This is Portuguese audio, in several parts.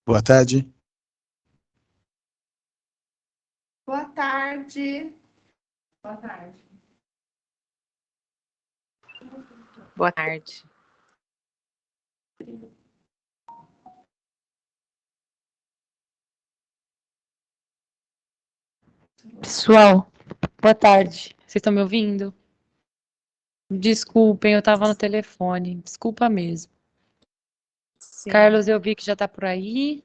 Boa tarde. Boa tarde. Boa tarde. Boa tarde. Pessoal, boa tarde. Vocês estão me ouvindo? Desculpem, eu estava no telefone. Desculpa mesmo. Sim. Carlos, eu vi que já está por aí.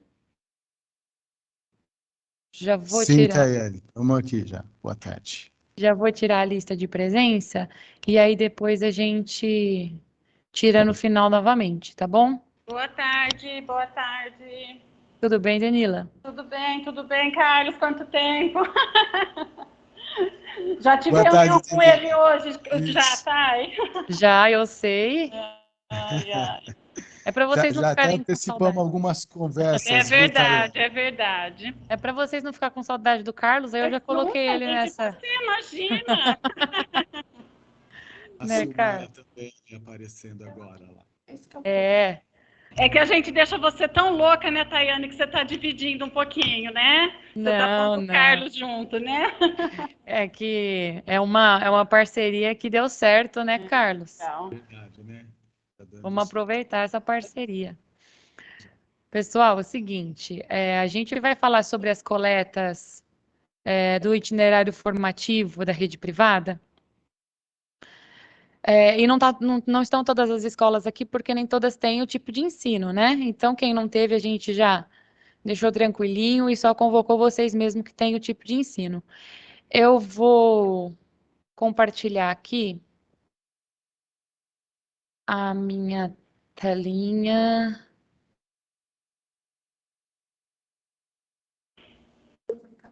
Já vou Sim, tirar. Tayane. Vamos aqui já. Boa tarde. Já vou tirar a lista de presença e aí depois a gente tira no final novamente, tá bom? Boa tarde, boa tarde. Tudo bem, Danila? Tudo bem, Carlos? Quanto tempo? Já tive Boa reunião tarde, com Danila. ele hoje, já, Isso. Thay? Já, eu sei. Ai, ai. É para vocês não Já até ficarem com antecipamos saudade. algumas É conversas, viu, verdade, Tayane? é verdade. É para vocês não ficar com saudade do Carlos, aí eu já coloquei Nunca, ele gente, nessa, você imagina. A né, Silmara Carlos? também aparecendo agora lá. É. É que a gente deixa você tão louca, né, Tayane, que você está dividindo um pouquinho, né? Você está Não, pondo o não. Carlos junto, né? É que é uma parceria que deu certo, né, Carlos? Então, Verdade, né? Tá dando Vamos certo. aproveitar essa parceria. Pessoal, é o seguinte, a gente vai falar sobre as coletas do itinerário formativo da rede privada. E não estão todas as escolas aqui, porque nem todas têm o tipo de ensino, né? Então, quem não teve, a gente já deixou tranquilinho e só convocou vocês mesmo que têm o tipo de ensino. Eu vou compartilhar aqui a minha telinha.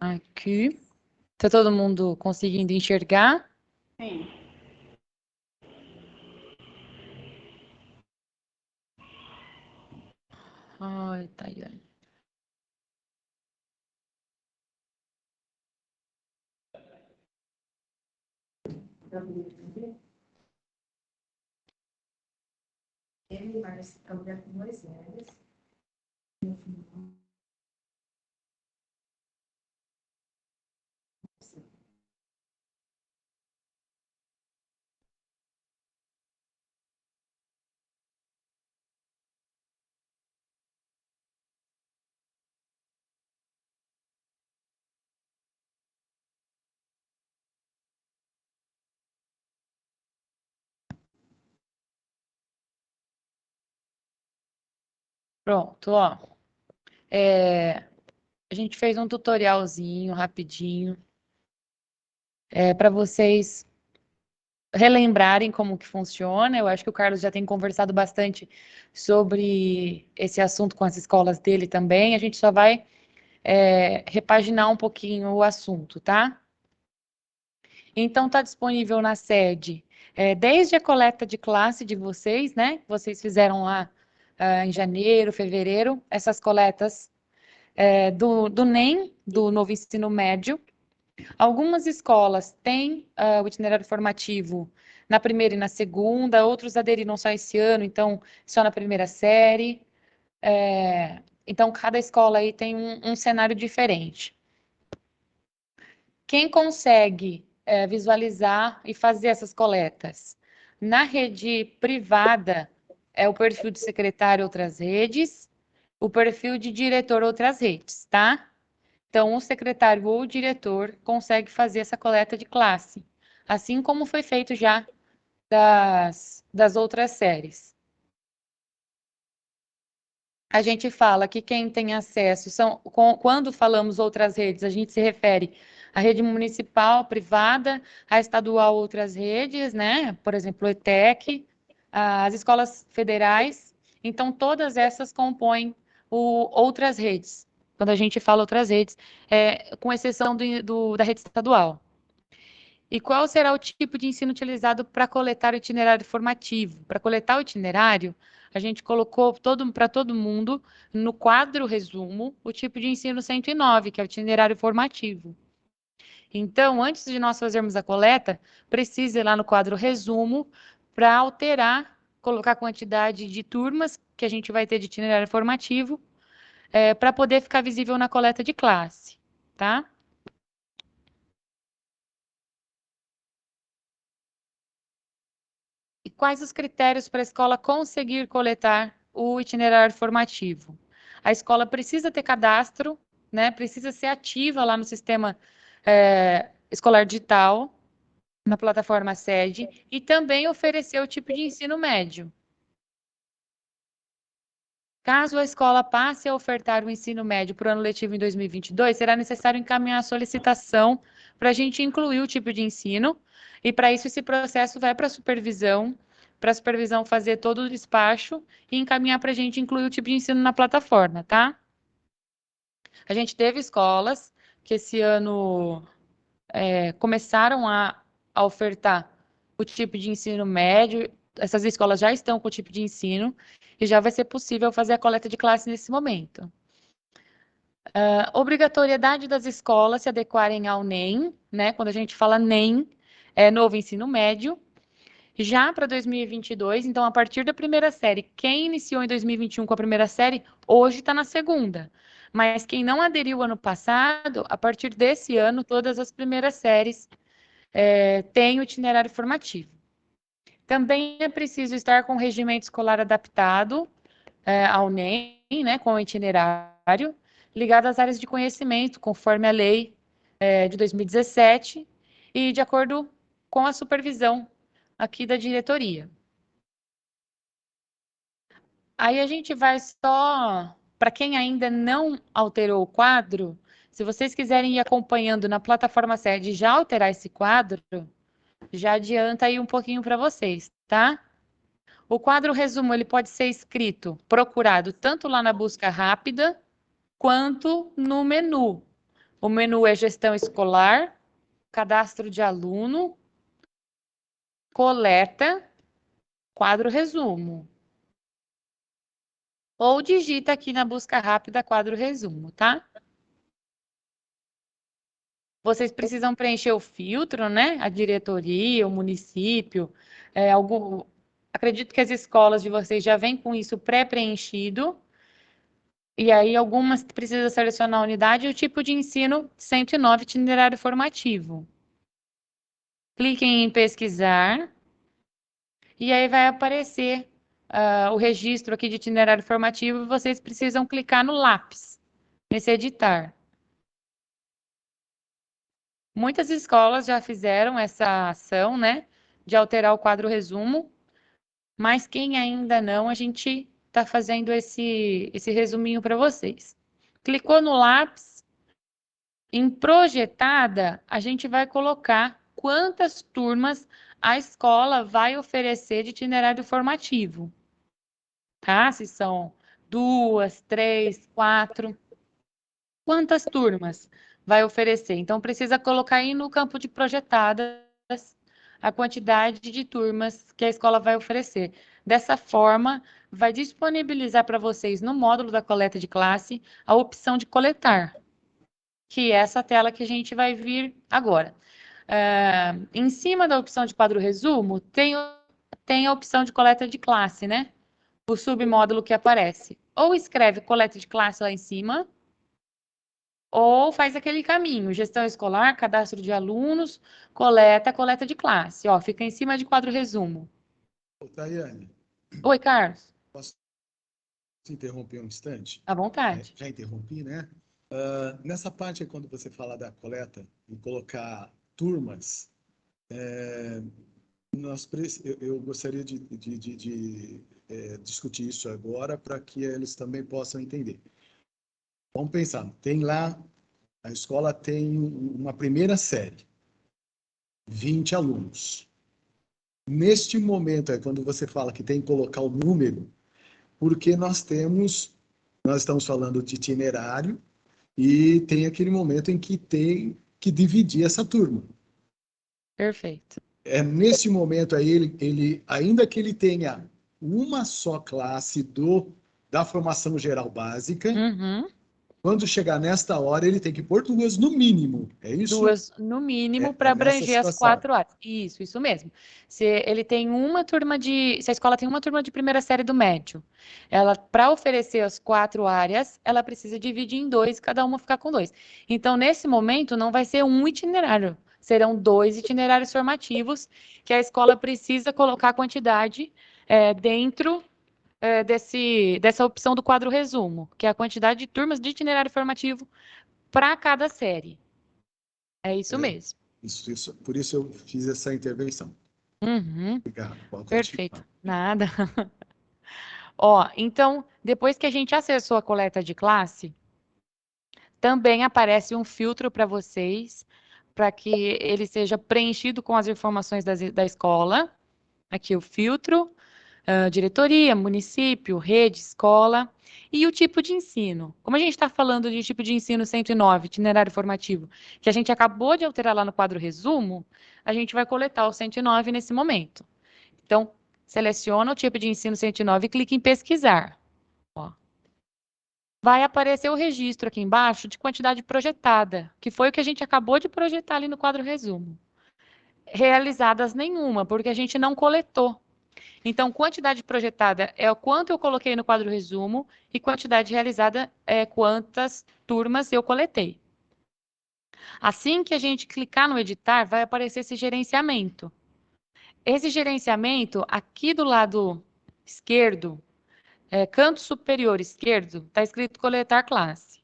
Aqui. Tá todo mundo conseguindo enxergar? sim. Ai, Tayane. Ele vai trabalhar com Moisés. Pronto, ó. A gente fez um tutorialzinho rapidinho para vocês relembrarem como que funciona. Eu acho que o Carlos já tem conversado bastante sobre esse assunto com as escolas dele também. A gente só vai repaginar um pouquinho o assunto, tá? Então, está disponível na sede, desde a coleta de classe de vocês, né? Que vocês fizeram lá em janeiro, fevereiro, essas coletas do NEM, do Novo Ensino Médio. Algumas escolas têm o itinerário formativo na primeira e na segunda, outros aderiram só esse ano, então só na primeira série. Então, cada escola aí tem um cenário diferente. Quem consegue visualizar e fazer essas coletas? Na rede privada, é o perfil de secretário outras redes, o perfil de diretor outras redes, tá? Então, o secretário ou o diretor consegue fazer essa coleta de classe, assim como foi feito já das outras séries. A gente fala que quem tem acesso quando falamos outras redes, a gente se refere à rede municipal, privada, à estadual, outras redes, né? Por exemplo, o ETEC, as escolas federais. Então, todas essas compõem outras redes. Quando a gente fala outras redes, com exceção da rede estadual. E qual será o tipo de ensino utilizado para coletar o itinerário formativo? Para coletar o itinerário, a gente colocou para todo mundo, no quadro resumo, o tipo de ensino 109, que é o itinerário formativo. Então, antes de nós fazermos a coleta, precisa ir lá no quadro resumo para alterar, colocar a quantidade de turmas que a gente vai ter de itinerário formativo, para poder ficar visível na coleta de classe, tá? E quais os critérios para a escola conseguir coletar o itinerário formativo? A escola precisa ter cadastro, né? Precisa ser ativa lá no sistema escolar digital, na plataforma sede, e também oferecer o tipo de ensino médio. Caso a escola passe a ofertar o ensino médio para o ano letivo em 2022, será necessário encaminhar a solicitação para a gente incluir o tipo de ensino, e para isso esse processo vai para a supervisão fazer todo o despacho e encaminhar para a gente incluir o tipo de ensino na plataforma, tá? A gente teve escolas que esse ano começaram a ofertar o tipo de ensino médio. Essas escolas já estão com o tipo de ensino e já vai ser possível fazer a coleta de classe nesse momento. Obrigatoriedade das escolas se adequarem ao NEM, né? Quando a gente fala NEM, é novo ensino médio. Já para 2022, então, a partir da primeira série, quem iniciou em 2021 com a primeira série, hoje está na segunda. Mas quem não aderiu ano passado, a partir desse ano, todas as primeiras séries têm o itinerário formativo. Também é preciso estar com o regimento escolar adaptado ao NEM, né, com o itinerário, ligado às áreas de conhecimento, conforme a lei de 2017, e de acordo com a supervisão aqui da diretoria. Aí a gente vai só, para quem ainda não alterou o quadro, se vocês quiserem ir acompanhando na plataforma sede e já alterar esse quadro, já adianta aí um pouquinho para vocês, tá? O quadro resumo, ele pode ser escrito, procurado tanto lá na busca rápida, quanto no menu. O menu é gestão escolar, cadastro de aluno, coleta, quadro resumo. Ou digita aqui na busca rápida, quadro resumo, tá? Vocês precisam preencher o filtro, né? A diretoria, o município, acredito que as escolas de vocês já vêm com isso pré-preenchido. E aí, algumas precisam selecionar a unidade e o tipo de ensino 109, itinerário formativo. Cliquem em pesquisar. E aí vai aparecer o registro aqui de itinerário formativo e vocês precisam clicar no lápis, nesse editar. Muitas escolas já fizeram essa ação, né, de alterar o quadro resumo, mas quem ainda não, a gente está fazendo esse resuminho para vocês. Clicou no lápis, em projetada, a gente vai colocar quantas turmas a escola vai oferecer de itinerário formativo. Tá? Se são 2, 3, 4. Quantas turmas vai oferecer? Então, precisa colocar aí no campo de projetadas a quantidade de turmas que a escola vai oferecer. Dessa forma, vai disponibilizar para vocês no módulo da coleta de classe a opção de coletar, que é essa tela que a gente vai vir agora. Em cima da opção de quadro resumo, tem a opção de coleta de classe, né? O submódulo que aparece. Ou escreve coleta de classe lá em cima, ou faz aquele caminho, gestão escolar, cadastro de alunos, coleta de classe. Ó, fica em cima de quadro resumo. Ô, Tayane, Oi, Carlos. posso te interromper um instante? À vontade. Já interrompi, né? Nessa parte, quando você fala da coleta e colocar turmas, eu gostaria de discutir isso agora para que eles também possam entender. Vamos pensar, tem lá, a escola tem uma primeira série, 20 alunos. Neste momento, quando você fala que tem que colocar o número, porque nós estamos falando de itinerário e tem aquele momento em que tem que dividir essa turma. Perfeito. Nesse momento aí, ele, ainda que ele tenha uma só classe da formação geral básica, Uhum. Quando chegar nesta hora, ele tem que pôr 2 no mínimo, é isso? 2 no mínimo para nessa abranger as situação. 4 áreas. Isso mesmo. Se ele tem uma turma se a escola tem uma turma de primeira série do médio, ela, para oferecer as 4 áreas, ela precisa dividir em 2, cada uma ficar com 2. Então, nesse momento, não vai ser um itinerário, serão 2 itinerários formativos que a escola precisa colocar a quantidade dentro dessa opção do quadro resumo, que é a quantidade de turmas de itinerário formativo para cada série. É isso mesmo. Isso, por isso eu fiz essa intervenção. Uhum, Obrigado. Pode perfeito. continuar. Nada. Ó, então, depois que a gente acessou a coleta de classe, também aparece um filtro para vocês, para que ele seja preenchido com as informações da escola. Aqui o filtro, diretoria, município, rede, escola, e o tipo de ensino. Como a gente está falando de tipo de ensino 109, itinerário formativo, que a gente acabou de alterar lá no quadro resumo, a gente vai coletar o 109 nesse momento. Então, seleciona o tipo de ensino 109 e clique em pesquisar. Ó. Vai aparecer o registro aqui embaixo de quantidade projetada, que foi o que a gente acabou de projetar ali no quadro resumo. Realizadas nenhuma, porque a gente não coletou. Então, quantidade projetada é o quanto eu coloquei no quadro resumo e quantidade realizada é quantas turmas eu coletei. Assim que a gente clicar no editar, vai aparecer esse gerenciamento. Esse gerenciamento, aqui do lado esquerdo, canto superior esquerdo, está escrito coletar classe.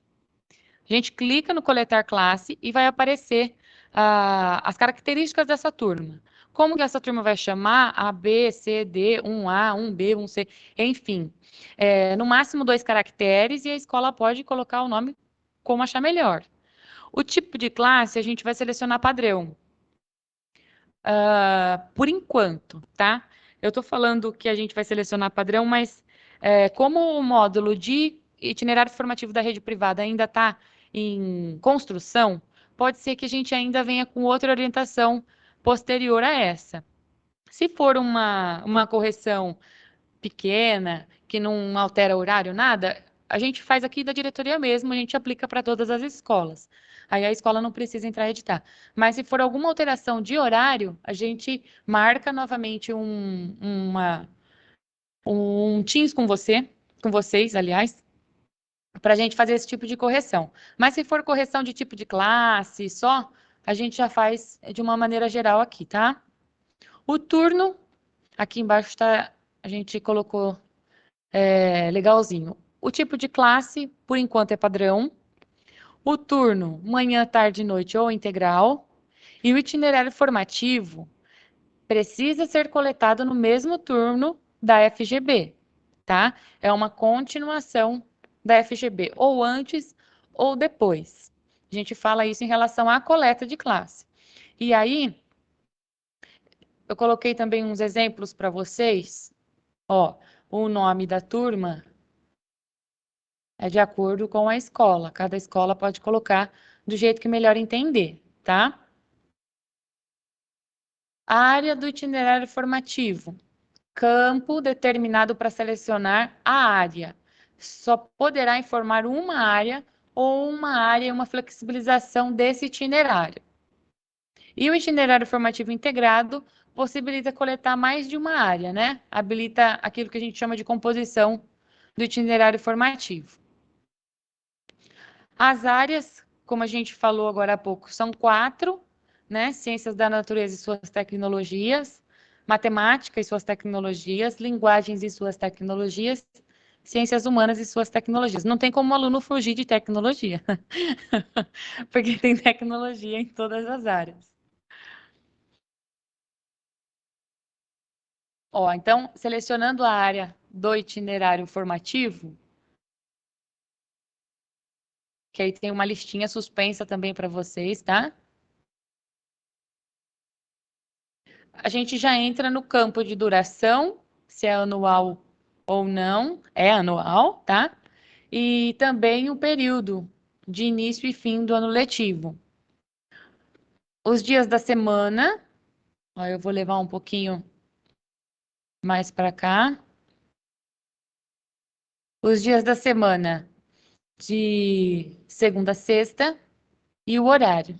A gente clica no coletar classe e vai aparecer as características dessa turma. Como que essa turma vai chamar? A, B, C, D, 1A, 1B, 1C, enfim. No máximo 2 caracteres e a escola pode colocar o nome como achar melhor. O tipo de classe a gente vai selecionar padrão. Por enquanto, tá? Eu estou falando que a gente vai selecionar padrão, mas como o módulo de itinerário formativo da rede privada ainda está em construção, pode ser que a gente ainda venha com outra orientação posterior a essa. Se for uma correção pequena, que não altera horário, nada, a gente faz aqui da diretoria mesmo, a gente aplica para todas as escolas. Aí a escola não precisa entrar e editar. Mas se for alguma alteração de horário, a gente marca novamente um Teams com vocês, aliás, para a gente fazer esse tipo de correção. Mas se for correção de tipo de classe só, a gente já faz de uma maneira geral aqui, tá? O turno, aqui embaixo está, a gente colocou legalzinho. O tipo de classe, por enquanto, é padrão. O turno, manhã, tarde, noite ou integral. E o itinerário formativo precisa ser coletado no mesmo turno da FGB, tá? É uma continuação da FGB, ou antes ou depois. A gente fala isso em relação à coleta de classe. E aí, eu coloquei também uns exemplos para vocês. Ó, o nome da turma é de acordo com a escola. Cada escola pode colocar do jeito que melhor entender, tá? Área do itinerário formativo. Campo determinado para selecionar a área. Só poderá informar uma área ou uma área e uma flexibilização desse itinerário. E o itinerário formativo integrado possibilita coletar mais de uma área, né? Habilita aquilo que a gente chama de composição do itinerário formativo. As áreas, como a gente falou agora há pouco, são 4, né? Ciências da natureza e suas tecnologias, matemática e suas tecnologias, linguagens e suas tecnologias, ciências humanas e suas tecnologias. Não tem como o aluno fugir de tecnologia, porque tem tecnologia em todas as áreas. Ó, então, selecionando a área do itinerário formativo, que aí tem uma listinha suspensa também para vocês, tá? A gente já entra no campo de duração, se é anual ou não, é anual, tá? E também o período de início e fim do ano letivo. Os dias da semana, ó, eu vou levar um pouquinho mais para cá. Os dias da semana de segunda a sexta e o horário.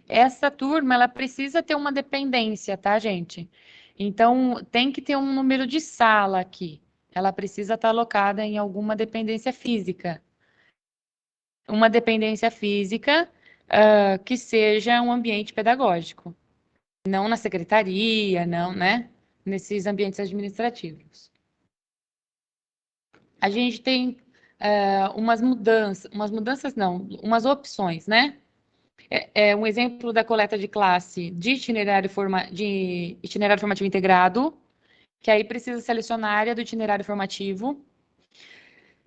Essa turma, ela precisa ter uma dependência, tá, gente? Então, tem que ter um número de sala aqui. Ela precisa estar alocada em alguma dependência física. Uma dependência física, que seja um ambiente pedagógico. Não na secretaria, não, né? Nesses ambientes administrativos. A gente tem umas mudanças não, umas opções, né? Um exemplo da coleta de classe de itinerário formativo integrado, que aí precisa selecionar a área do itinerário formativo.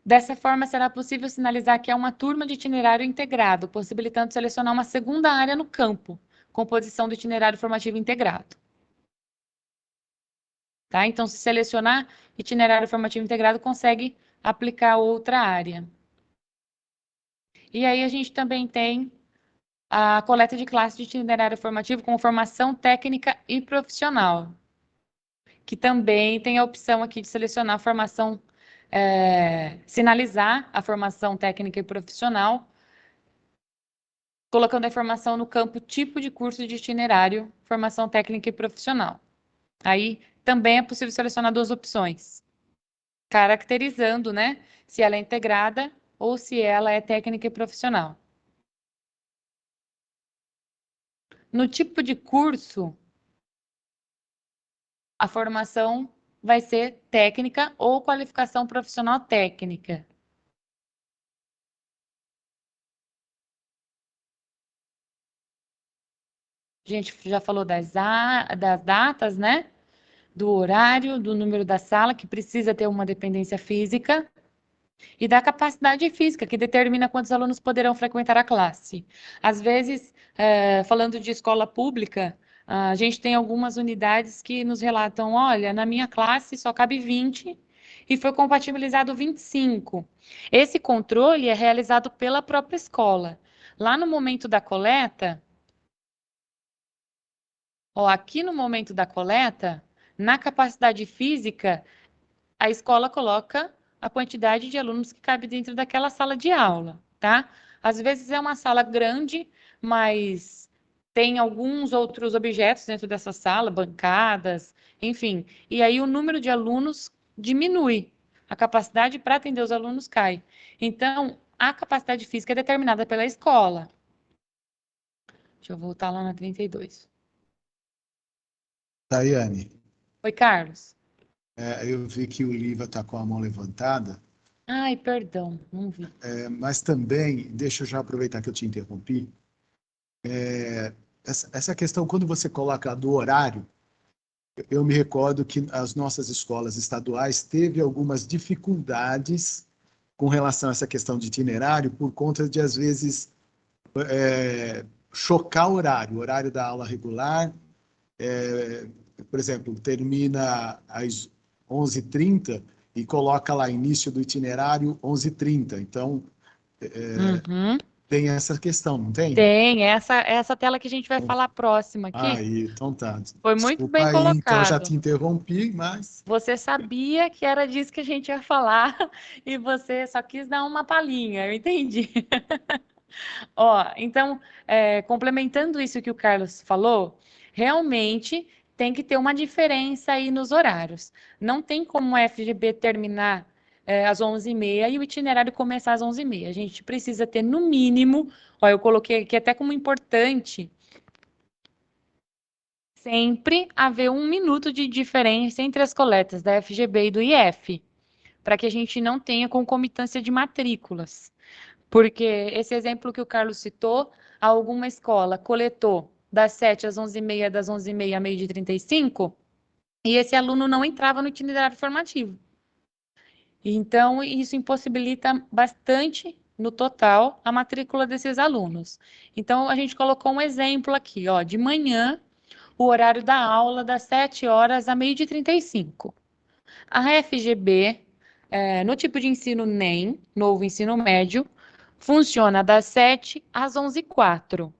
Dessa forma, será possível sinalizar que é uma turma de itinerário integrado, possibilitando selecionar uma segunda área no campo, composição do itinerário formativo integrado. Tá? Então, se selecionar itinerário formativo integrado, consegue aplicar outra área. E aí a gente também tem a coleta de classe de itinerário formativo com formação técnica e profissional, que também tem a opção aqui de selecionar a formação, sinalizar a formação técnica e profissional, colocando a informação no campo tipo de curso de itinerário, formação técnica e profissional. Aí também é possível selecionar duas opções, caracterizando, né, se ela é integrada ou se ela é técnica e profissional. No tipo de curso, a formação vai ser técnica ou qualificação profissional técnica. A gente já falou das datas, né? Do horário, do número da sala, que precisa ter uma dependência física, e da capacidade física, que determina quantos alunos poderão frequentar a classe. Às vezes, falando de escola pública, a gente tem algumas unidades que nos relatam, olha, na minha classe só cabe 20 e foi compatibilizado 25. Esse controle é realizado pela própria escola. Lá no momento da coleta, aqui no momento da coleta, na capacidade física, a escola coloca a quantidade de alunos que cabe dentro daquela sala de aula, tá? Às vezes é uma sala grande, mas tem alguns outros objetos dentro dessa sala, bancadas, enfim. E aí o número de alunos diminui, a capacidade para atender os alunos cai. Então, a capacidade física é determinada pela escola. Deixa eu voltar lá na 32. Tayane, Oi, Carlos. eu vi que o Liva está com a mão levantada, Ai, perdão, não vi. mas também, deixa eu já aproveitar que eu te interrompi, essa questão, quando você coloca do horário, eu me recordo que as nossas escolas estaduais teve algumas dificuldades com relação a essa questão de itinerário, por conta de, às vezes, chocar o horário da aula regular, por exemplo, termina às 11h30 e coloca lá início do itinerário 11h30. Então, Uhum. tem essa questão, não tem? Tem, essa tela que a gente vai falar próxima aqui. Aí, então tá. Foi muito bem Desculpa aí, então já colocado. te interrompi, mas... Você sabia que era disso que a gente ia falar e você só quis dar uma palhinha, eu entendi. Então, complementando isso que o Carlos falou, realmente tem que ter uma diferença aí nos horários. Não tem como o FGB terminar às 11h30 e o itinerário começar às 11h30. A gente precisa ter, no mínimo, eu coloquei aqui até como importante, sempre haver 1 minuto de diferença entre as coletas da FGB e do IF, para que a gente não tenha concomitância de matrículas. Porque esse exemplo que o Carlos citou, alguma escola coletou das 7 às 11h30, das 11h30 a meio de 35, e esse aluno não entrava no itinerário formativo. Então, isso impossibilita bastante, no total, a matrícula desses alunos. Então, a gente colocou um exemplo aqui, de manhã, o horário da aula das 7 horas a meio de 35. A FGB, no tipo de ensino NEM, novo ensino médio, funciona das 7 às 11h04.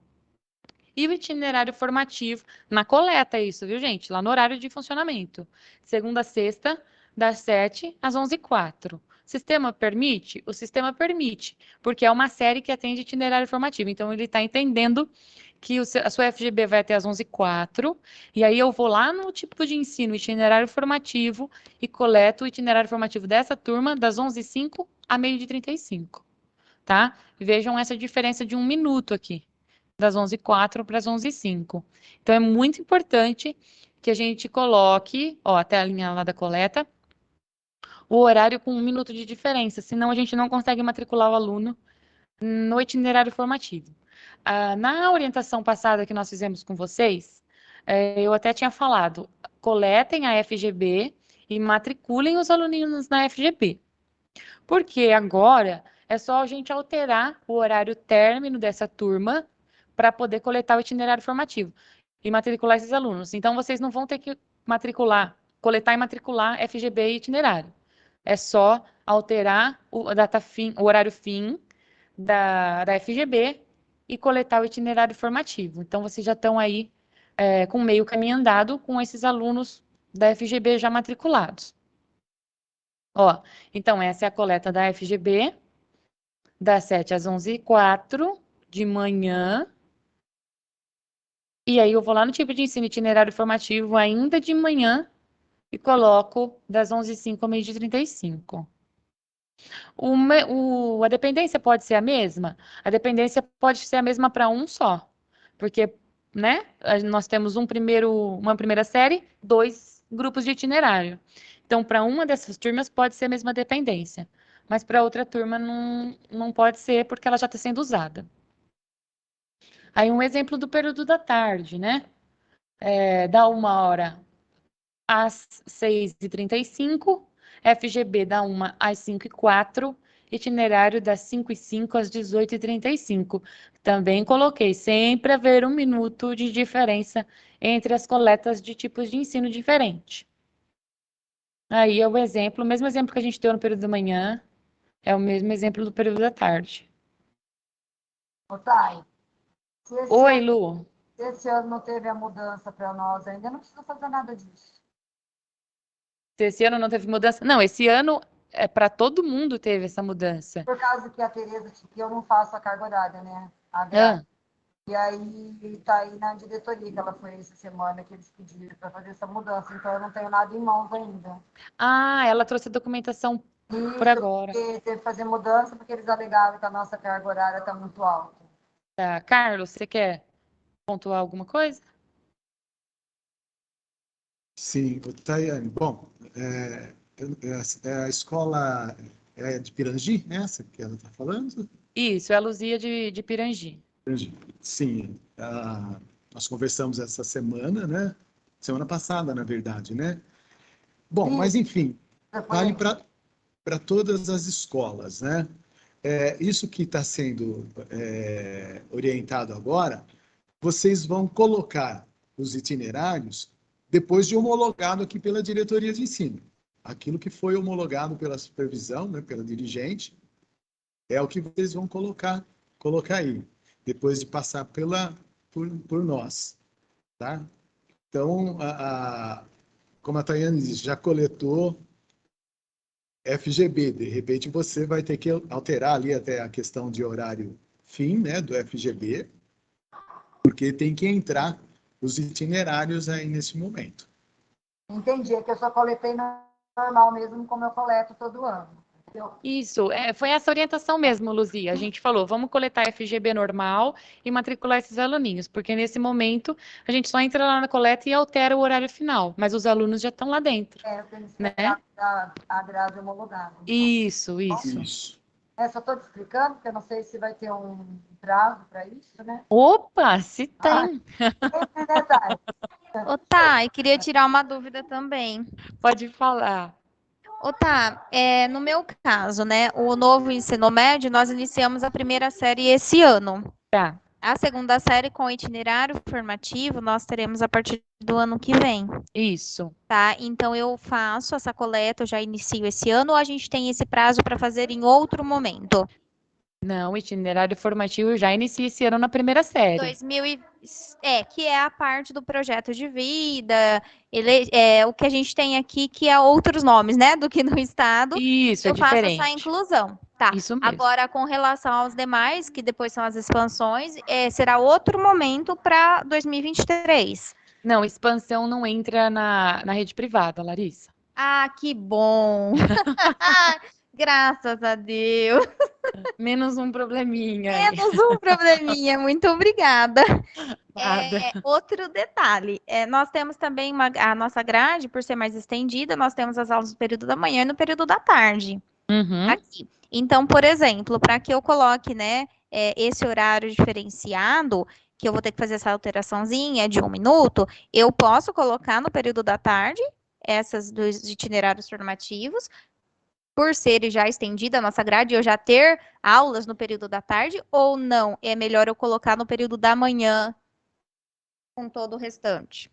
E o itinerário formativo, na coleta isso, viu, gente? Lá no horário de funcionamento. Segunda a sexta, das 7 às 11h04. Sistema permite? O sistema permite, porque é uma série que atende itinerário formativo. Então, ele está entendendo que a sua FGB vai até às 11h04, e aí eu vou lá no tipo de ensino, itinerário formativo, e coleto o itinerário formativo dessa turma das 11h05 a 12h35, tá? Vejam essa diferença de 1 minuto aqui, das 11h04 para as 11h05. Então, é muito importante que a gente coloque, ó, até a linha lá da coleta, o horário com 1 minuto de diferença, senão a gente não consegue matricular o aluno no itinerário formativo. Na orientação passada que nós fizemos com vocês, eu até tinha falado, coletem a FGB e matriculem os aluninhos na FGB. Porque agora é só a gente alterar o horário término dessa turma para poder coletar o itinerário formativo e matricular esses alunos. Então, vocês não vão ter que coletar e matricular FGB e itinerário. É só alterar o horário fim da FGB e coletar o itinerário formativo. Então, vocês já estão aí com meio caminho andado com esses alunos da FGB já matriculados. Ó, então, essa é a coleta da FGB, das 7 às 11h04, de manhã. E aí, eu vou lá no tipo de ensino itinerário formativo, ainda de manhã, e coloco das 11h05 ao 12h35. A dependência pode ser a mesma? A dependência pode ser a mesma para um só, porque, né, nós temos uma primeira série, 2 grupos de itinerário. Então, para uma dessas turmas pode ser a mesma dependência, mas para outra turma não pode ser, porque ela já está sendo usada. Aí, um exemplo do período da tarde, né? Da 1h às 6h35, FGB da 1 às 5h04, itinerário das 5h05 às 18h35. Também coloquei sempre haver 1 minuto de diferença entre as coletas de tipos de ensino diferente. Aí é o exemplo, o mesmo exemplo que a gente deu no período da manhã, é o mesmo exemplo do período da tarde. Ô, Thay, Oi, Lu. se esse ano não teve a mudança para nós ainda, não precisa fazer nada disso. Esse ano não teve mudança? Não, esse ano para todo mundo teve essa mudança. Por causa que a Tereza, que eu não faço a carga horária, né? A Graça. E aí está aí na diretoria, que ela foi essa semana que eles pediram para fazer essa mudança. Então eu não tenho nada em mãos ainda. Ela trouxe a documentação por agora. Porque teve que fazer mudança porque eles alegaram que a nossa carga horária está muito alta. Tá. Carlos, você quer pontuar alguma coisa? Sim, Tayane. Bom, a escola é de Pirangi, essa que ela está falando? Isso, é a Luzia de Pirangi. Pirangi. Sim, nós conversamos essa semana, né? Semana passada, na verdade, né? Bom, mas enfim, vale para todas as escolas, né? Isso que está sendo orientado agora, vocês vão colocar os itinerários depois de homologado aqui pela diretoria de ensino. Aquilo que foi homologado pela supervisão, né, pela dirigente, é o que vocês vão colocar aí, depois de passar por nós, tá? Então, como a Tayane disse, já coletou FGB, de repente você vai ter que alterar ali até a questão de horário fim, né, do FGB, porque tem que entrar os itinerários aí nesse momento. Entendi, é que eu só coletei normal mesmo, como eu coleto todo ano. Isso, foi essa orientação mesmo, Luzia. A gente falou, vamos coletar FGB normal e matricular esses aluninhos, porque nesse momento a gente só entra lá na coleta e altera o horário final, mas os alunos já estão lá dentro. Né? A grade homologada. Isso. Só estou te explicando, porque eu não sei se vai ter um prazo para isso, né? Opa, se tem. Ô, Thay, queria tirar uma dúvida também. Pode falar. Ô, Tá, no meu caso, né, o novo ensino médio, nós iniciamos a primeira série esse ano. Tá. A segunda série com itinerário formativo, nós teremos a partir do ano que vem. Isso. Tá? Então, eu faço essa coleta, eu já inicio esse ano, ou a gente tem esse prazo para fazer em outro momento? Não, o itinerário formativo já inicia esse ano na primeira série. 2000 que é a parte do projeto de vida, o que a gente tem aqui, que é outros nomes, né, do que no estado. Isso, é Eu faço essa diferente. inclusão, tá? Isso mesmo. Agora, com relação aos demais, que depois são as expansões, será outro momento para 2023. Não, expansão não entra na rede privada, Larissa. Ah, que bom! Graças a Deus! Menos um probleminha aí. Menos um probleminha, muito obrigada. Nada. Outro detalhe, nós temos também a nossa grade, por ser mais estendida, nós temos as aulas no período da manhã e no período da tarde. Uhum. Aqui. Então, por exemplo, para que eu coloque, né, esse horário diferenciado, que eu vou ter que fazer essa alteraçãozinha de 1 minuto, eu posso colocar no período da tarde, essas dos itinerários formativos, por ser já estendida a nossa grade, eu já ter aulas no período da tarde, ou não? É melhor eu colocar no período da manhã, com todo o restante?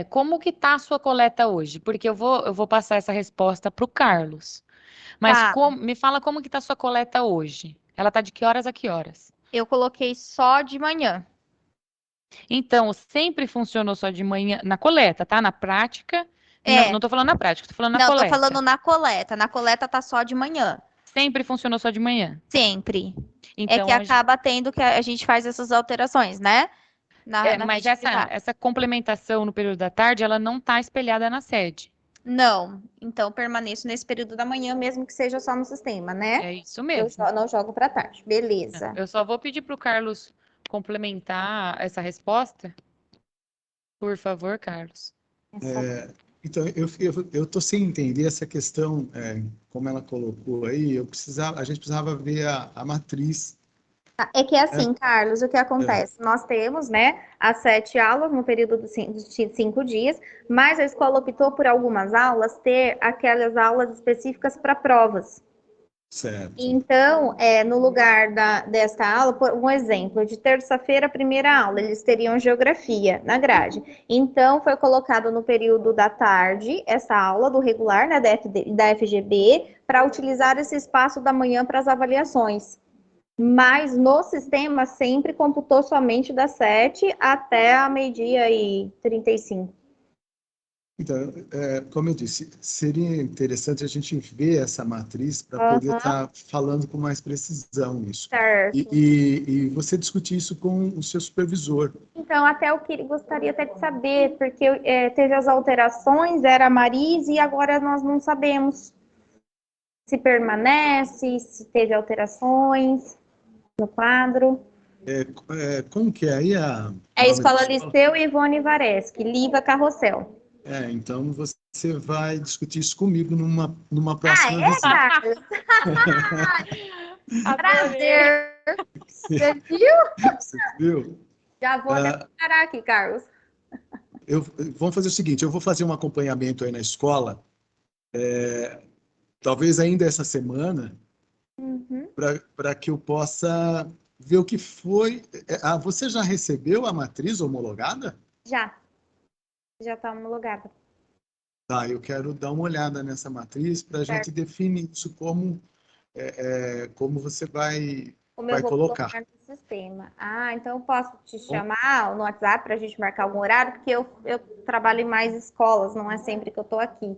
Como que tá a sua coleta hoje? Porque eu vou passar essa resposta para o Carlos. Mas Tá. me fala como que tá a sua coleta hoje. Ela tá de que horas a que horas? Eu coloquei só de manhã. Então, sempre funcionou só de manhã na coleta, tá? Na prática. Não tô falando na prática, tô falando na Não, coleta. tô falando na coleta. Na coleta tá só de manhã. Sempre funcionou só de manhã. Sempre. Então, Que acaba tendo que a gente faz essas alterações, né? Na mas rede privada. essa complementação no período da tarde, ela não tá espelhada na sede. Não. Então, permaneço nesse período da manhã, mesmo que seja só no sistema, né? É isso mesmo. Eu não jogo para tarde. Beleza. Eu só vou pedir para o Carlos complementar essa resposta. Por favor, Carlos. Então, eu estou sem entender essa questão, como ela colocou aí, a gente precisava ver a matriz. É que assim, Carlos, o que acontece? Nós temos, né, as 7 aulas no período dos 5 dias, mas a escola optou por algumas aulas ter aquelas aulas específicas para provas. Certo. Então, no lugar desta aula, por um exemplo, de terça-feira, a primeira aula, eles teriam geografia na grade. Então, foi colocado no período da tarde, essa aula do regular, né, da FGB, para utilizar esse espaço da manhã para as avaliações. Mas no sistema sempre computou somente das 7 até a 12h35. Então, como eu disse, seria interessante a gente ver essa matriz para poder estar falando com mais precisão isso. Certo. E você discutir isso com o seu supervisor. Então, até eu gostaria até de saber, porque teve as alterações, era a Marise, e agora nós não sabemos se permanece, se teve alterações no quadro. Como que é aí a... É a Escola Liceu Ivone Vareschi, Liva Carrossel. Então você vai discutir isso comigo numa próxima visita. Carlos? Prazer! Você viu? Você viu? Já vou até parar aqui, Carlos. Vamos fazer o seguinte, eu vou fazer um acompanhamento aí na escola, talvez ainda essa semana, para que eu possa ver o que foi. Você já recebeu a matriz homologada? Já está homologada. Tá, eu quero dar uma olhada nessa matriz para a gente definir isso como você vai colocar no sistema. Então eu posso te chamar no WhatsApp para a gente marcar algum horário, porque eu trabalho em mais escolas, não é sempre que eu estou aqui.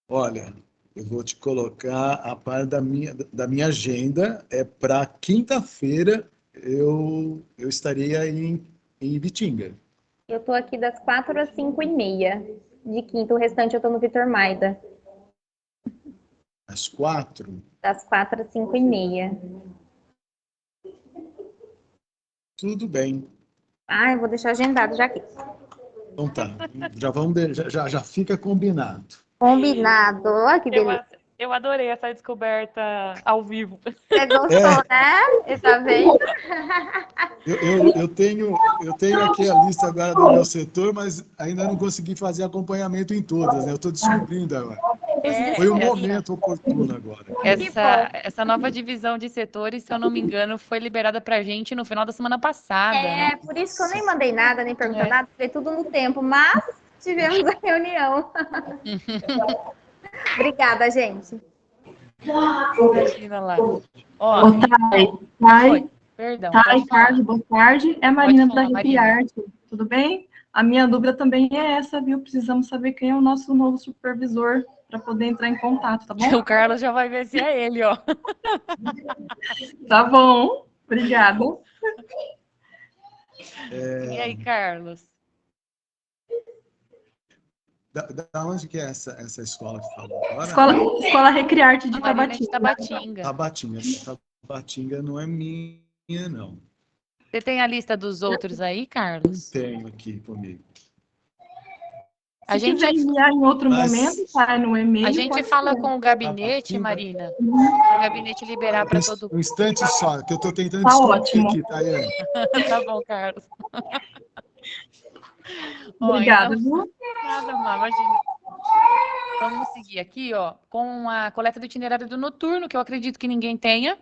Olha, eu vou te colocar a par da minha agenda, para quinta-feira eu estaria aí em Ibitinga. Eu estou aqui das 4 às 5h30 de quinta, o restante eu estou no Vitor Maida. Às 4? Das 4 às 5h30. Tudo bem. Eu vou deixar agendado já aqui. Então tá, já fica combinado. Combinado, olha que beleza. Eu adorei essa descoberta ao vivo. Você gostou, né? Tá vendo? Eu tenho aqui a lista agora do meu setor, mas ainda não consegui fazer acompanhamento em todas, né? Eu estou descobrindo agora. Foi um momento oportuno agora. Essa nova divisão de setores, se eu não me engano, foi liberada para a gente no final da semana passada. Né? Por isso que eu nem mandei nada, nem perguntei nada, foi tudo no tempo, mas tivemos a reunião. Obrigada, gente. Imagina lá. Ó, Ô, Thay, oi, perdão, Thay, pode falar. Carlos, boa tarde. É a Pode Marina da falar, Marina. Recriarte, tudo bem? A minha dúvida também é essa, viu? Precisamos saber quem é o nosso novo supervisor para poder entrar em contato, tá bom? O Carlos já vai ver se é ele, ó. Tá bom, obrigada. E aí, Carlos? Da onde que é essa escola que falou agora? Escola Recriarte de A Marina é de Tabatinga. Tabatinga. Tabatinga. Tabatinga não é minha, não. Você tem a lista dos outros aí, Carlos? Tenho aqui comigo. A Se gente, quiser enviar em outro Mas- momento, tá no e-mail. a gente pode fala ser. com o gabinete, Tabatinga. Marina. O gabinete liberar para todo Um instante só, que eu estou tentando Tá descobrir ótimo. aqui, Tayane. mundo. Tá bom, Carlos. Ó, Obrigada, então, viu? nada, Má, imagina. Vamos seguir aqui, ó, com a coleta do itinerário do noturno, que eu acredito que ninguém tenha,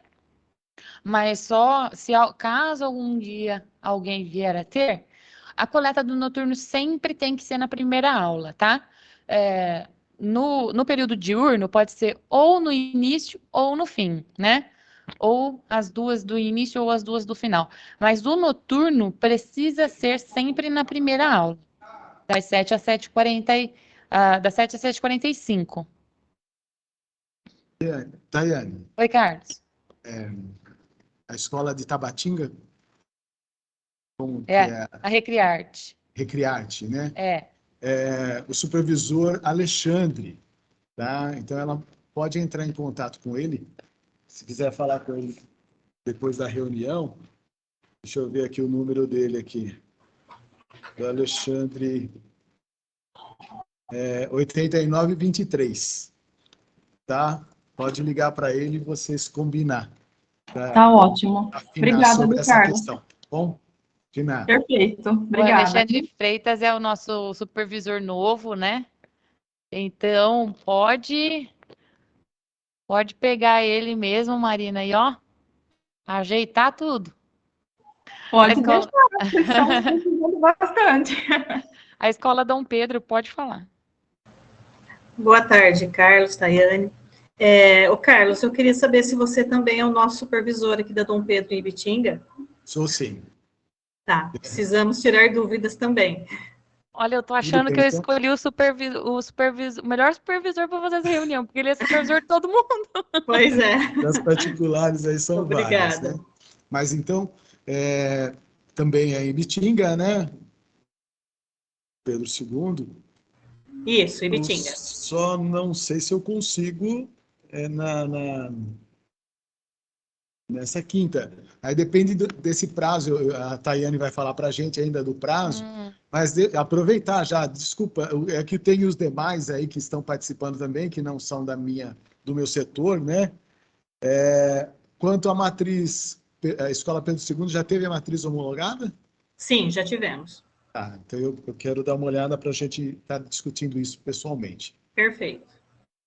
mas só se caso algum dia alguém vier a ter, a coleta do noturno sempre tem que ser na primeira aula, tá? No período diurno, pode ser ou no início ou no fim, né? Ou as duas do início ou as duas do final. Mas o noturno precisa ser sempre na primeira aula, das 7 às 7h40, das 7 às 7h45. Tayane, Oi, Carlos. a escola de Tabatinga, como que É, é a Recriarte. Recriarte, né? É. O supervisor Alexandre, tá? Então ela pode entrar em contato com ele, se quiser falar com ele depois da reunião. Deixa eu ver aqui o número dele aqui. Do Alexandre 8923, tá? Pode ligar para ele e vocês combinar. Tá ótimo. Afinar Obrigada, sobre viu, essa Carlos? questão, tá bom? Afinar. Perfeito. O Obrigada. Alexandre Freitas é o nosso supervisor novo, né? Então, pode pegar ele mesmo, Marina, e ó, ajeitar tudo. Pode A escola, deixar, vocês estão precisando bastante. a escola Dom Pedro, pode falar. Boa tarde, Carlos, Tayane. Ô Carlos, eu queria saber se você também é o nosso supervisor aqui da Dom Pedro em Ibitinga. Sou sim. Tá, precisamos tirar dúvidas também. Olha, eu tô Tudo achando bem, que eu então. escolhi o melhor supervisor para fazer essa reunião, porque ele é supervisor de todo mundo. Pois é. Das particulares aí são várias, Obrigada. né? Mas então, também é em Ibitinga, né? Pedro II. Isso, Ibitinga. Eu só não sei se eu consigo nessa quinta. Aí depende desse prazo. A Tayane vai falar para a gente ainda do prazo, mas aproveitar já. Desculpa, é que tem os demais aí que estão participando também, que não são do meu setor, né? Quanto à matriz, a Escola Pedro II já teve a matriz homologada? Sim, já tivemos. Tá, então eu quero dar uma olhada para a gente estar discutindo isso pessoalmente. Perfeito.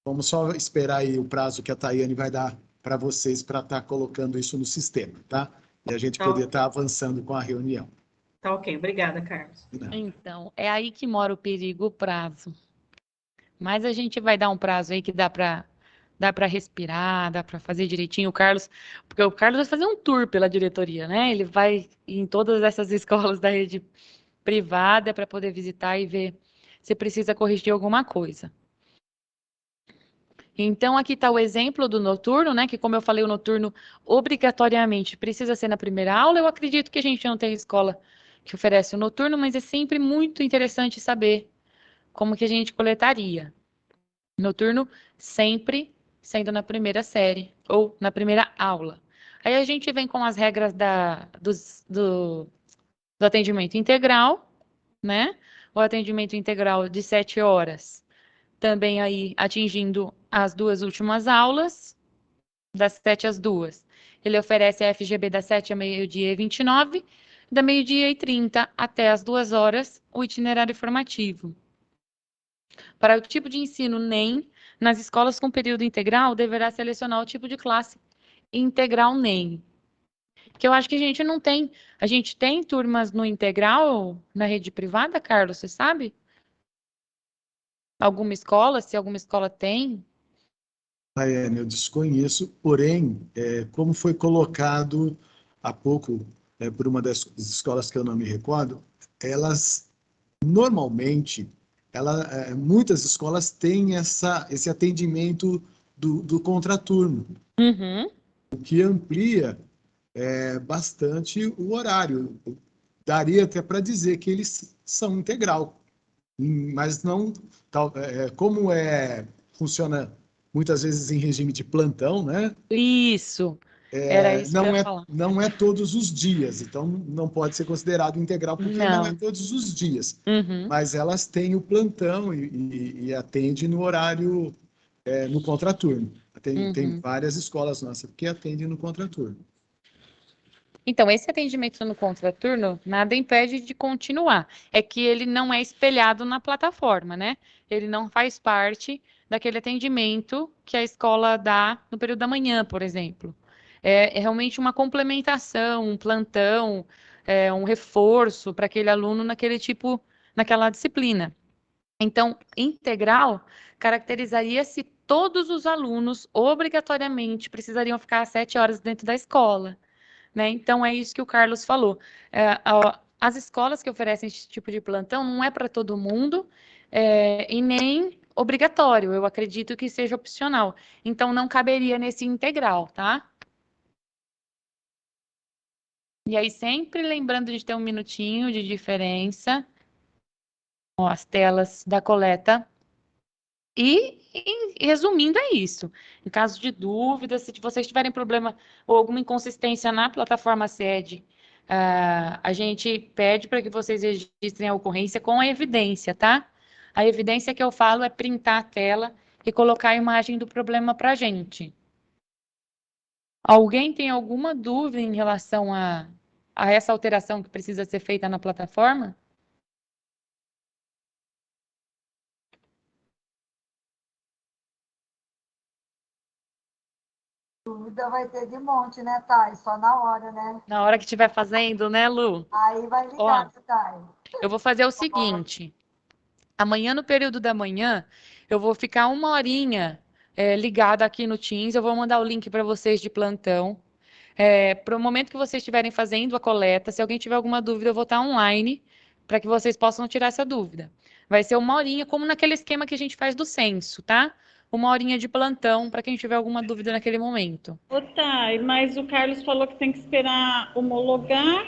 Vamos só esperar aí o prazo que a Tayane vai dar para vocês para estar colocando isso no sistema, tá? E a gente poder estar avançando com a reunião. Tá ok, obrigada, Carlos. Então, é aí que mora o perigo, o prazo. Mas a gente vai dar um prazo aí que dá para respirar, dá para fazer direitinho. Porque o Carlos vai fazer um tour pela diretoria, né? Ele vai em todas essas escolas da rede privada para poder visitar e ver se precisa corrigir alguma coisa. Então, aqui está o exemplo do noturno, né? Que, como eu falei, o noturno obrigatoriamente precisa ser na primeira aula. Eu acredito que a gente não tem escola que oferece o noturno, mas é sempre muito interessante saber como que a gente coletaria. Noturno sempre sendo na primeira série ou na primeira aula. Aí a gente vem com as regras do atendimento integral, né? O atendimento integral de 7 horas, também aí atingindo as duas últimas aulas, das 7 às 2. Ele oferece a FGB das 7 a meio-dia e 29, da meio-dia e 30 até as 2 horas, o itinerário formativo. Para o tipo de ensino NEM, nas escolas com período integral, deverá selecionar o tipo de classe integral NEM. Que eu acho que a gente não tem. A gente tem turmas no integral na rede privada, Carlos, você sabe? Alguma escola, se alguma escola tem? Daiane, eu desconheço, porém, como foi colocado há pouco por uma das escolas que eu não me recordo, elas normalmente, muitas escolas têm esse atendimento do contraturno, Uhum. o que amplia bastante o horário. Daria até para dizer que eles são integral, mas não como funciona muitas vezes em regime de plantão, né? Isso. Era isso que eu ia falar. Não é todos os dias, então não pode ser considerado integral porque não é Não. todos os dias. Uhum. Mas elas têm o plantão e atende no horário, no contraturno. Tem Uhum. várias escolas nossas que atendem no contraturno. Então, esse atendimento no contraturno nada impede de continuar. É que ele não é espelhado na plataforma, né? Ele não faz parte daquele atendimento que a escola dá no período da manhã, por exemplo. É realmente uma complementação, um plantão, um reforço para aquele aluno naquela disciplina. Então, integral caracterizaria se todos os alunos obrigatoriamente precisariam ficar às 7 horas dentro da escola, né? Então, é isso que o Carlos falou. As escolas que oferecem esse tipo de plantão não é para todo mundo, e nem obrigatório. Eu acredito que seja opcional. Então, não caberia nesse integral, tá? E aí, sempre lembrando de ter um minutinho de diferença. Ó, as telas da coleta. Resumindo, é isso. Em caso de dúvida, se vocês tiverem problema ou alguma inconsistência na plataforma SED, a gente pede para que vocês registrem a ocorrência com a evidência, tá? A evidência que eu falo é printar a tela e colocar a imagem do problema para a gente. Alguém tem alguma dúvida em relação a essa alteração que precisa ser feita na plataforma? Dúvida vai ter de monte, né, Thay? Só na hora, né? Na hora que estiver fazendo, né, Lu? Aí vai Ó, ligar, Thay. eu vou fazer o seguinte. Amanhã, no período da manhã, eu vou ficar uma horinha ligada aqui no Teams. Eu vou mandar o link para vocês de plantão. Para o momento que vocês estiverem fazendo a coleta, se alguém tiver alguma dúvida, eu vou estar online para que vocês possam tirar essa dúvida. Vai ser uma horinha, como naquele esquema que a gente faz do censo, tá? Uma horinha de plantão para quem tiver alguma dúvida naquele momento. Tá, mas o Carlos falou que tem que esperar homologar.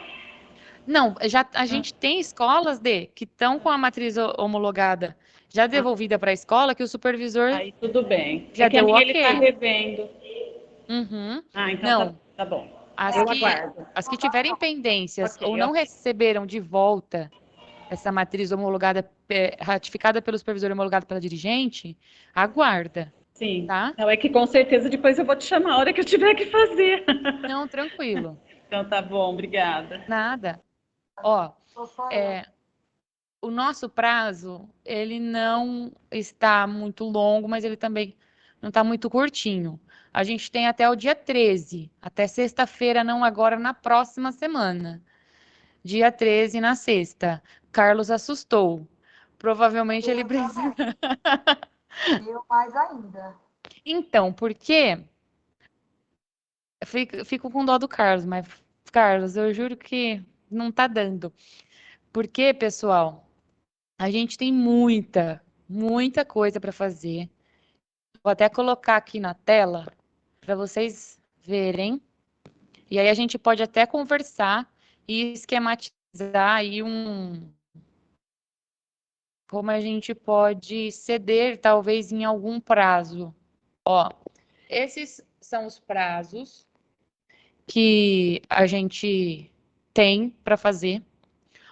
Não, a gente tem escolas que estão com a matriz homologada já devolvida para a escola, que o supervisor Aí tudo bem. já que a deu minha ok. ele está revendo. Uhum. Então Não, tá bom. as Eu que, aguardo. as que tiverem pendências Ok, ou não ok. receberam de volta essa matriz homologada, ratificada pelo supervisor e homologada pela dirigente, aguarda, Sim. tá? Não, é que com certeza depois eu vou te chamar a hora que eu tiver que fazer. Não, tranquilo. Então tá bom, obrigada. Nada. Ó, Sou só eu. o nosso prazo, ele não está muito longo, mas ele também não está muito curtinho. A gente tem até o dia 13, até sexta-feira, não agora, na próxima semana. Dia 13, na sexta. Carlos assustou. Provavelmente ele precisa. Eu mais ainda. Então, por quê? Fico com dó do Carlos, mas, Carlos, eu juro que não tá dando. Porque, pessoal, a gente tem muita coisa para fazer. Vou até colocar aqui na tela para vocês verem. E aí a gente pode até conversar e esquematizar aí como a gente pode ceder, talvez, em algum prazo. Ó, esses são os prazos que a gente tem para fazer.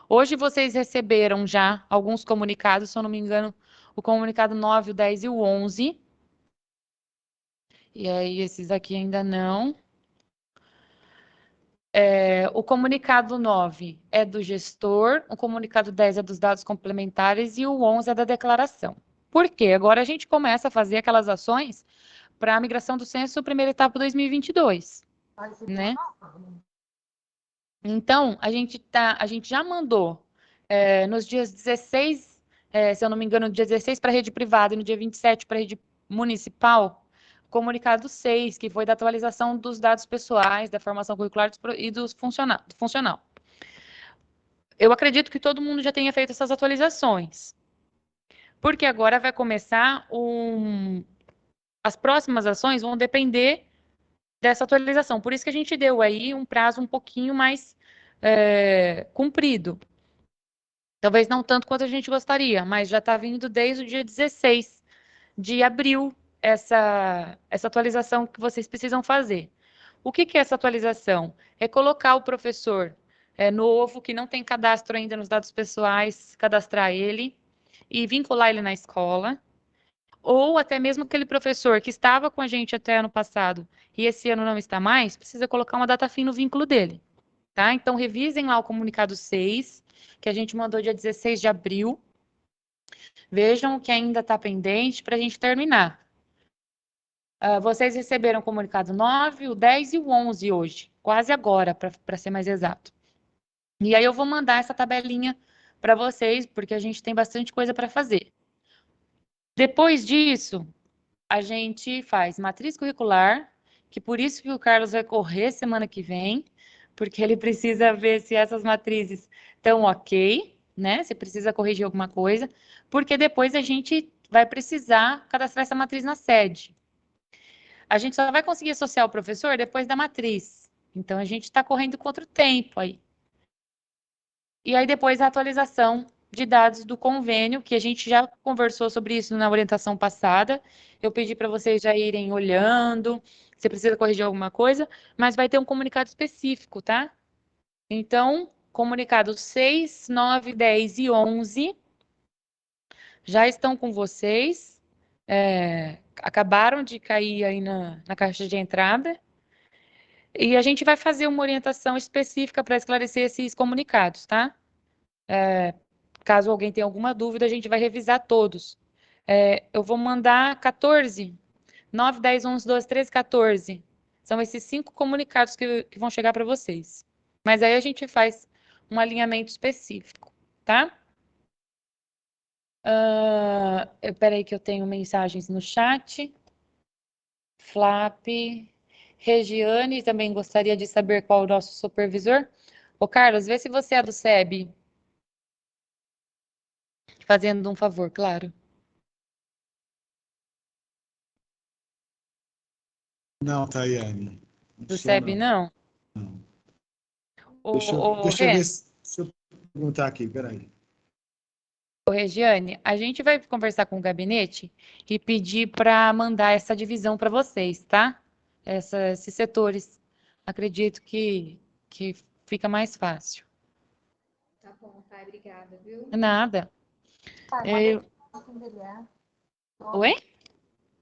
Hoje vocês receberam já alguns comunicados, se eu não me engano, o comunicado 9, o 10 e o 11. E aí, esses aqui ainda não. O comunicado 9 é do gestor, o comunicado 10 é dos dados complementares e o 11 é da declaração. Por quê? Agora a gente começa a fazer aquelas ações para a migração do censo primeira etapa 2022, né? Então, a gente já mandou nos dias 16, se eu não me engano, no dia 16 para a rede privada e no dia 27 para a rede municipal, comunicado 6, que foi da atualização dos dados pessoais, da formação curricular e do funcional. Eu acredito que todo mundo já tenha feito essas atualizações, porque agora vai começar as próximas ações vão depender dessa atualização. Por isso que a gente deu aí um prazo um pouquinho mais comprido. Talvez não tanto quanto a gente gostaria, mas já está vindo desde o dia 16 de abril essa atualização que vocês precisam fazer. O que é essa atualização? É colocar o professor novo, que não tem cadastro ainda nos dados pessoais, cadastrar ele e vincular ele na escola. Ou até mesmo aquele professor que estava com a gente até ano passado e esse ano não está mais, precisa colocar uma data fim no vínculo dele. Tá? Então, revisem lá o comunicado 6, que a gente mandou dia 16 de abril. Vejam o que ainda está pendente para a gente terminar. Vocês receberam o comunicado 9, o 10 e o 11 hoje, quase agora, para ser mais exato. E aí eu vou mandar essa tabelinha para vocês, porque a gente tem bastante coisa para fazer. Depois disso, a gente faz matriz curricular, que por isso que o Carlos vai correr semana que vem, porque ele precisa ver se essas matrizes estão ok, né? Se precisa corrigir alguma coisa, porque depois a gente vai precisar cadastrar essa matriz na sede. A gente só vai conseguir associar o professor depois da matriz. Então, a gente está correndo contra o tempo aí. E aí, depois, a atualização de dados do convênio, que a gente já conversou sobre isso na orientação passada. Eu pedi para vocês já irem olhando, se precisa corrigir alguma coisa, mas vai ter um comunicado específico, tá? Então, comunicados 6, 9, 10 e 11 já estão com vocês. Acabaram de cair aí na caixa de entrada. E a gente vai fazer uma orientação específica para esclarecer esses comunicados, tá? Caso alguém tenha alguma dúvida, a gente vai revisar todos. Eu vou mandar 14, 9, 10, 11, 12, 13, 14. São esses 5 comunicados que vão chegar para vocês. Mas aí a gente faz um alinhamento específico, tá? Espera aí que eu tenho mensagens no chat. Flap. Regiane também gostaria de saber qual o nosso supervisor. Ô, Carlos, vê se você é do SEB. Fazendo um favor, claro. Não, Tayane. Do SEB, não? Não. Deixa eu ver se eu perguntar aqui, peraí. Regiane, a gente vai conversar com o gabinete e pedir para mandar essa divisão para vocês, tá? Esses setores. Acredito que fica mais fácil. Tá bom, tá, obrigada, viu? Nada. Oi?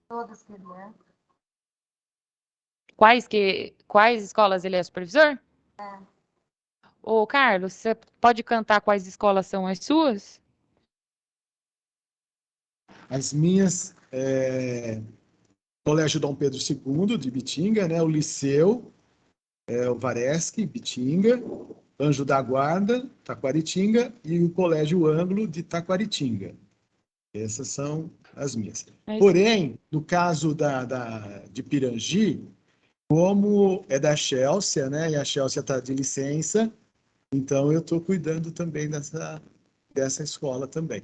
Todas que ele é. Quais escolas ele é supervisor? Ô, Carlos, você pode cantar quais escolas são as suas? As minhas, Colégio Dom Pedro II, de Bitinga, né? O Liceu, o Varesc, Bitinga, Anjo da Guarda, Taquaritinga, e o Colégio Ângulo, de Taquaritinga. Essas são as minhas. Porém, no caso de Pirangi, como é da Chelsea, né? E a Chelsea está de licença, então eu estou cuidando também dessa escola também.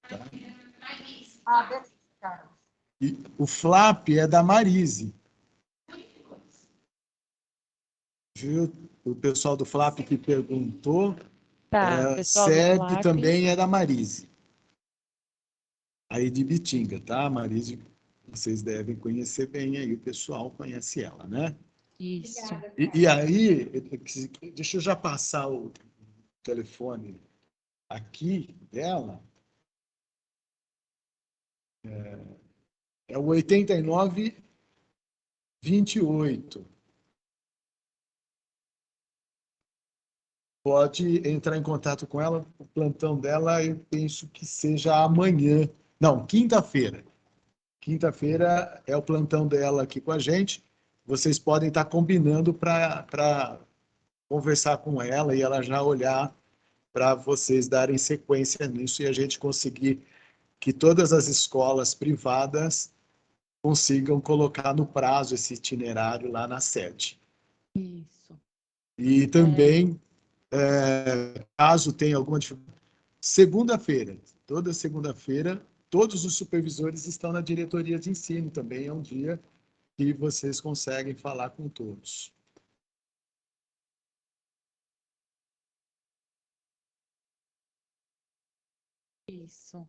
Tá? Beleza, Carlos. E o Flap é da Marise. Viu? O pessoal do Flap que perguntou. SEB também é da Marise. Aí de Bitinga, tá? Marise, vocês devem conhecer bem aí, o pessoal conhece ela, né? Isso. E aí, deixa eu já passar o telefone aqui dela. É o 8928. Pode entrar em contato com ela. O plantão dela, eu penso que seja amanhã. Não, quinta-feira. Quinta-feira é o plantão dela aqui com a gente. Vocês podem estar combinando para conversar com ela e ela já olhar para vocês darem sequência nisso e a gente conseguir que todas as escolas privadas consigam colocar no prazo esse itinerário lá na sede. Isso. E também, caso tenha alguma dificuldade, segunda-feira, toda segunda-feira, todos os supervisores estão na diretoria de ensino, também é um dia que vocês conseguem falar com todos. Isso.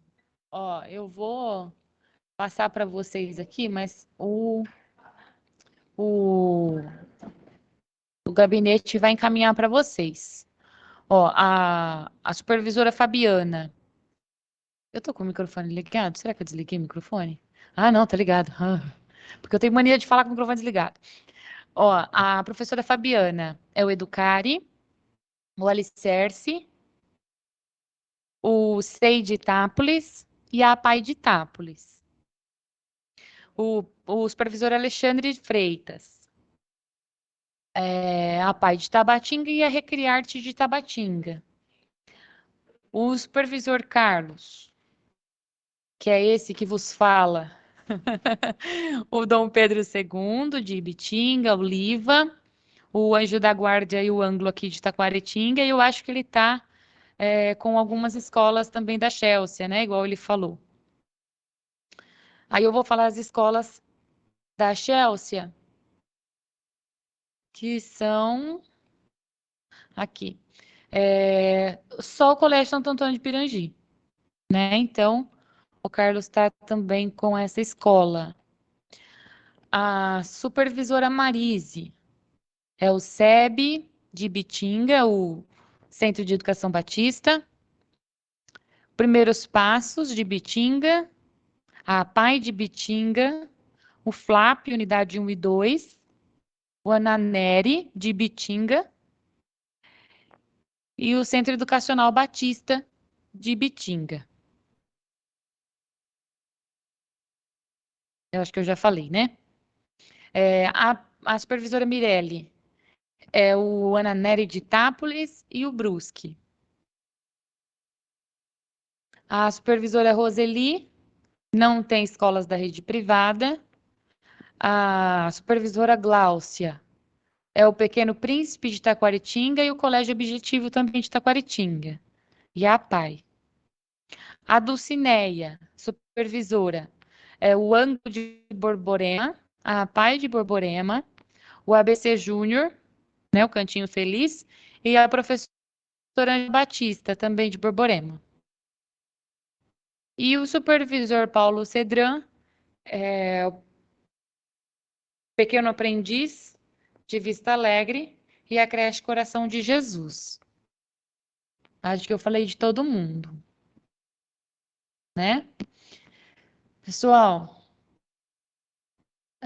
Ó, eu vou passar para vocês aqui, mas o gabinete vai encaminhar para vocês. Ó, a supervisora Fabiana. Eu tô com o microfone ligado? Será que eu desliguei o microfone? Ah, não, tá ligado. Porque eu tenho mania de falar com o microfone desligado. Ó, a professora Fabiana é o Educare, o Alicerce, o SEI de Itápolis e a APAI de Itápolis. O supervisor Alexandre Freitas, a APAI de Tabatinga e a Recriarte de Tabatinga. O supervisor Carlos, que é esse que vos fala, o Dom Pedro II de Ibitinga, Oliva, o Anjo da Guarda e o Ângulo aqui de Taquaretinga, e eu acho que ele está com algumas escolas também da Chelsea, né? Igual ele falou. Aí eu vou falar as escolas da Chelsea, que são aqui. Só o Colégio Santo Antônio de Pirangi, né? Então, o Carlos está também com essa escola. A supervisora Marise é o SEB de Ibitinga, o Centro de Educação Batista. Primeiros Passos de Ibitinga, a APAI de Ibitinga, o FLAP, Unidade 1 e 2, o Ananeri de Ibitinga e o Centro Educacional Batista de Ibitinga. Eu acho que eu já falei, né? A supervisora Mirelli é o Ananeri de Itápolis e o Brusque. A supervisora Roseli não tem escolas da rede privada. A supervisora Gláucia é o Pequeno Príncipe de Taquaritinga e o Colégio Objetivo também de Taquaritinga. E a APAI. A Dulcineia, supervisora, é o Ângulo de Borborema, a APAI de Borborema, o ABC Júnior, né, o Cantinho Feliz, e a professora Angela Batista, também de Borborema. E o supervisor Paulo Cedran é o Pequeno Aprendiz de Vista Alegre e a creche Coração de Jesus. Acho que eu falei de todo mundo, né? Pessoal,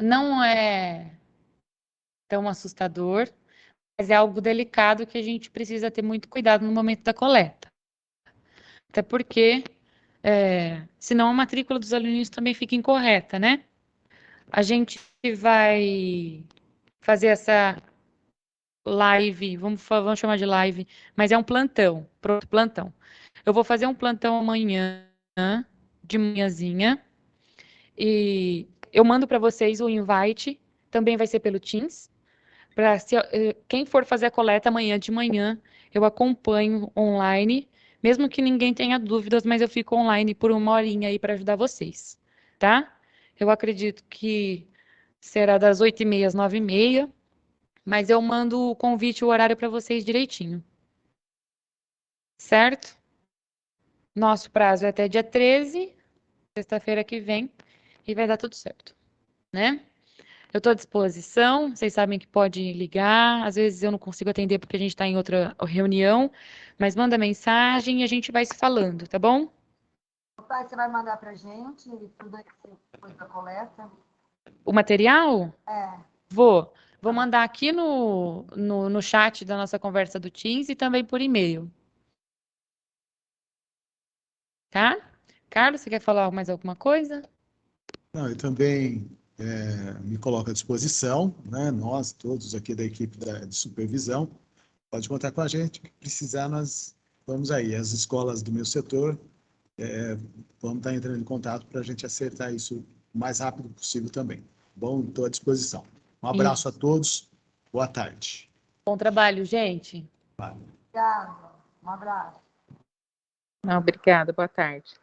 não é tão assustador, mas é algo delicado que a gente precisa ter muito cuidado no momento da coleta. Até porque, senão a matrícula dos alunos também fica incorreta, né? A gente vai fazer essa live, vamos chamar de live, mas é um plantão, pronto, plantão. Eu vou fazer um plantão amanhã, de manhãzinha, e eu mando para vocês o invite, também vai ser pelo Teams, para quem for fazer a coleta amanhã de manhã, eu acompanho online, mesmo que ninguém tenha dúvidas, mas eu fico online por 1 horinha aí para ajudar vocês, tá? Eu acredito que será das 8h30 às 9h30, mas eu mando o convite, o horário para vocês direitinho. Certo? Nosso prazo é até dia 13, sexta-feira que vem, e vai dar tudo certo, né? Eu estou à disposição, vocês sabem que pode ligar, às vezes eu não consigo atender porque a gente está em outra reunião, mas manda mensagem e a gente vai se falando, tá bom? Pai, você vai mandar pra gente tudo aí que você foi pra coleta? O material? É. Vou mandar aqui no chat da nossa conversa do Teams e também por e-mail. Tá? Carlos, você quer falar mais alguma coisa? Não, eu também me coloco à disposição, né? Nós, todos aqui da equipe de supervisão, pode contar com a gente. O que precisar, nós vamos aí. As escolas do meu setor, vamos estar entrando em contato para a gente acertar isso o mais rápido possível também. Bom, estou à disposição. Um abraço a todos. Boa tarde. Bom trabalho, gente. Obrigada. Um abraço. Não, obrigada, boa tarde.